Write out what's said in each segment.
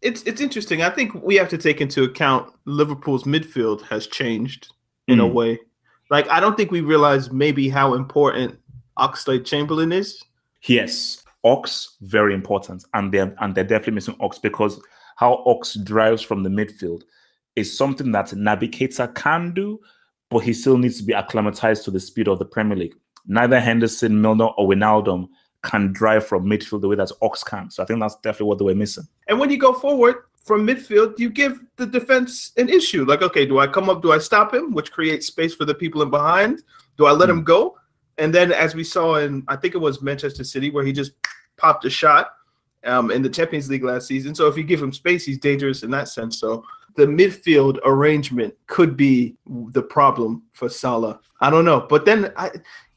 It's interesting. I think we have to take into account Liverpool's midfield has changed in a way. Like I don't think we realize maybe how important Oxlade-Chamberlain is. Yes, Ox very important, and they're definitely missing Ox because how Ox drives from the midfield is something that Navigator can do, but he still needs to be acclimatized to the speed of the Premier League. Neither Henderson, Milner, or Wijnaldum can drive from midfield the way that Ox can. So I think that's definitely what they were missing. And when you go forward from midfield, you give the defense an issue. Like, okay, do I come up? Do I stop him, which creates space for the people in behind? Do I let him go? And then as we saw in, I think it was Manchester City, where he just popped a shot in the Champions League last season. So if you give him space, he's dangerous in that sense. So the midfield arrangement could be the problem for Salah. I don't know. But then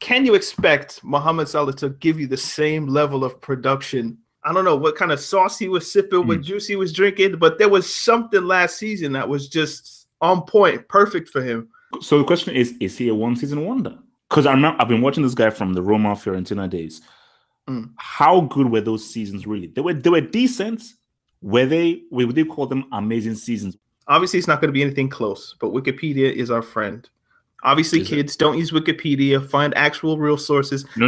can you expect Mohamed Salah to give you the same level of production? I don't know what kind of sauce he was sipping, what juice he was drinking, but there was something last season that was just on point, perfect for him. So the question is he a one-season wonder? Because I've been watching this guy from the Roma Fiorentina days. How good were those seasons really? They were decent. Would they call them amazing seasons? Obviously, it's not going to be anything close, but Wikipedia is our friend. Obviously, kids, don't use Wikipedia. Find actual real sources. No.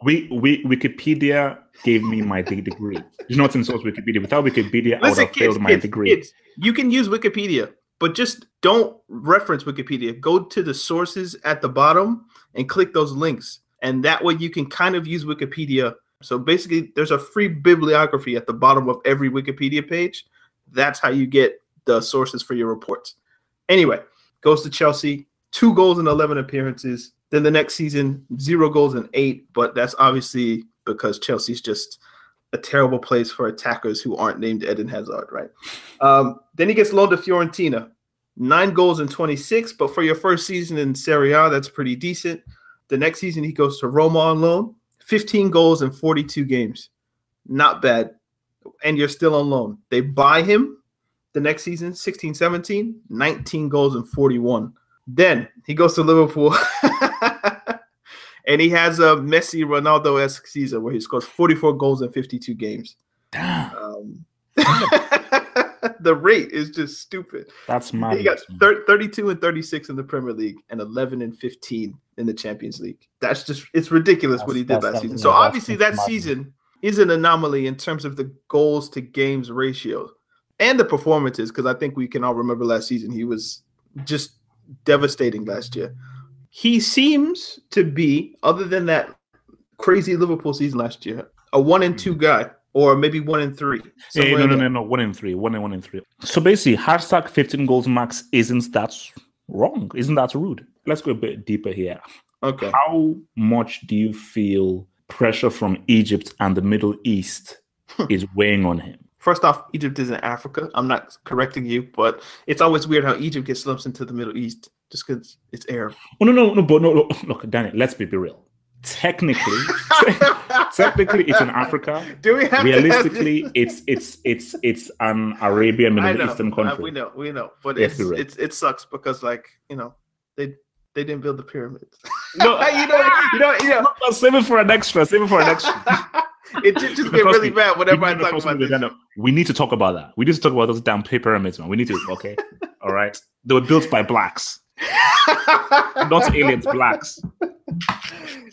Wikipedia gave me my degree. There's not in source Wikipedia. Without Wikipedia, I would have failed my degree. Kids, you can use Wikipedia, but just don't reference Wikipedia. Go to the sources at the bottom and click those links. And that way you can kind of use Wikipedia. So basically, there's a free bibliography at the bottom of every Wikipedia page. That's how you get the sources for your reports. Anyway, goes to Chelsea, 2 goals in 11 appearances. Then the next season, 0 goals in 8. But that's obviously because Chelsea's just a terrible place for attackers who aren't named Eden Hazard, right? Then he gets loaned to Fiorentina, 9 goals in 26. But for your first season in Serie A, that's pretty decent. The next season, he goes to Roma on loan, 15 goals in 42 games. Not bad. And you're still on loan. They buy him the next season, 16-17, 19 goals and 41. Then he goes to Liverpool, and he has a Messi Ronaldo-esque season where he scores 44 goals in 52 games. Damn. The rate is just stupid. That's mad. He got 32 and 36 in the Premier League and 11 and 15 in the Champions League. That's just, it's ridiculous what he did last season. So obviously that season is an anomaly in terms of the goals to games ratio and the performances, because I think we can all remember last season. He was just devastating last year. He seems to be, other than that crazy Liverpool season last year, a 1-2 guy, or maybe 1-3. Hey, no, 1-3, 1-3. So basically, hashtag 15 goals max isn't that wrong? Isn't that rude? Let's go a bit deeper here. Okay. How much do you feel pressure from Egypt and the Middle East is weighing on him? First off, Egypt is in Africa. I'm not correcting you, but it's always weird how Egypt gets lumped into the Middle East just because it's Arab. Oh, no. Look, Danny, let's be real. Technically, it's in Africa. Do we have realistically? It's an Arabian Middle Eastern country. We know, but it sucks because they didn't build the pyramids. No, Save it for an extra. It just get really bad whenever I talk about this. We need to talk about that. We need to talk about those damn pyramids, man. We need to. Okay, all right. They were built by blacks, not aliens. Blacks.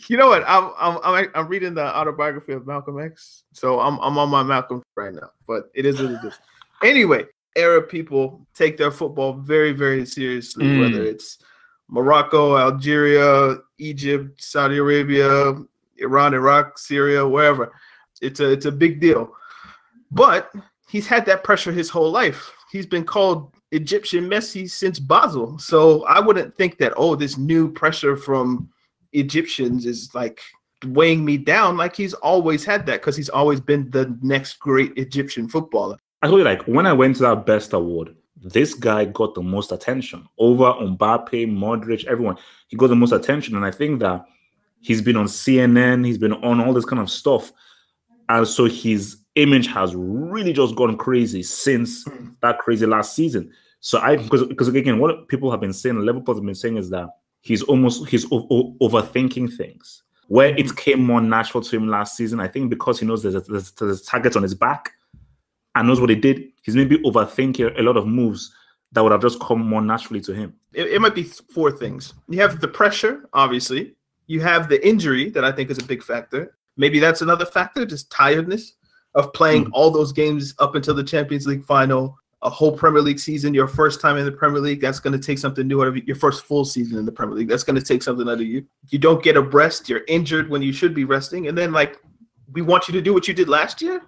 You know what? I'm reading the autobiography of Malcolm X, so I'm on my Malcolm right now. But it is what it is. Anyway, Arab people take their football very, very seriously. Whether it's Morocco, Algeria, Egypt, Saudi Arabia, Iran, Iraq, Syria, wherever, it's a big deal. But he's had that pressure his whole life. He's been called Egyptian Messi since Basel. So I wouldn't think that this new pressure from Egyptians is like weighing me down. Like he's always had that because he's always been the next great Egyptian footballer. I told you, like, when I went to that best award, this guy got the most attention over Mbappe, Modric, everyone. He got the most attention. And I think that he's been on CNN, he's been on all this kind of stuff. And so his image has really just gone crazy since that crazy last season. So because again, what people have been saying, Liverpool have been saying is that he's overthinking things. Where it came more natural to him last season, I think because he knows there's targets on his back, and knows what he did, he's maybe overthinking a lot of moves that would have just come more naturally to him. It might be 4 things. You have the pressure, obviously. You have the injury that I think is a big factor. Maybe that's another factor, just tiredness of playing all those games up until the Champions League final, a whole Premier League season, your first time in the Premier League. That's going to take something new out of you. Your first full season in the Premier League. That's going to take something out of you. You don't get a rest. You're injured when you should be resting. And then, like, we want you to do what you did last year.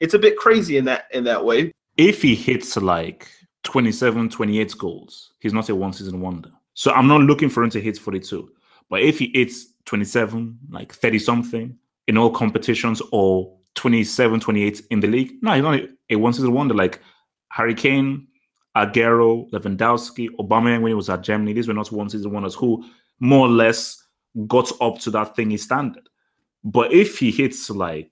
It's a bit crazy in that way. If he hits like 27, 28 goals, he's not a one-season wonder. So I'm not looking for him to hit 42. But if he hits 27, like 30-something in all competitions, or 27, 28 in the league, no, he's not a one-season wonder. Like Harry Kane, Aguero, Lewandowski, Aubameyang when he was at Germany, these were not one-season wonders who more or less got up to that thingy standard. But if he hits like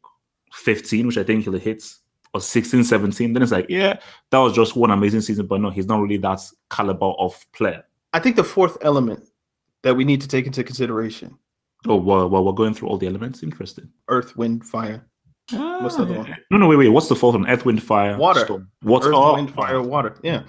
15, which I think he'll hit, or 16, 17, then it's like, yeah, that was just one amazing season. But no, he's not really that caliber of player. I think the 4th element that we need to take into consideration. Oh, well, we're going through all the elements. Interesting. Earth, wind, fire. What's the other one? No, wait. What's the 4th one? Earth, wind, fire, water. Storm. What? Earth, wind, fire, water. Yeah.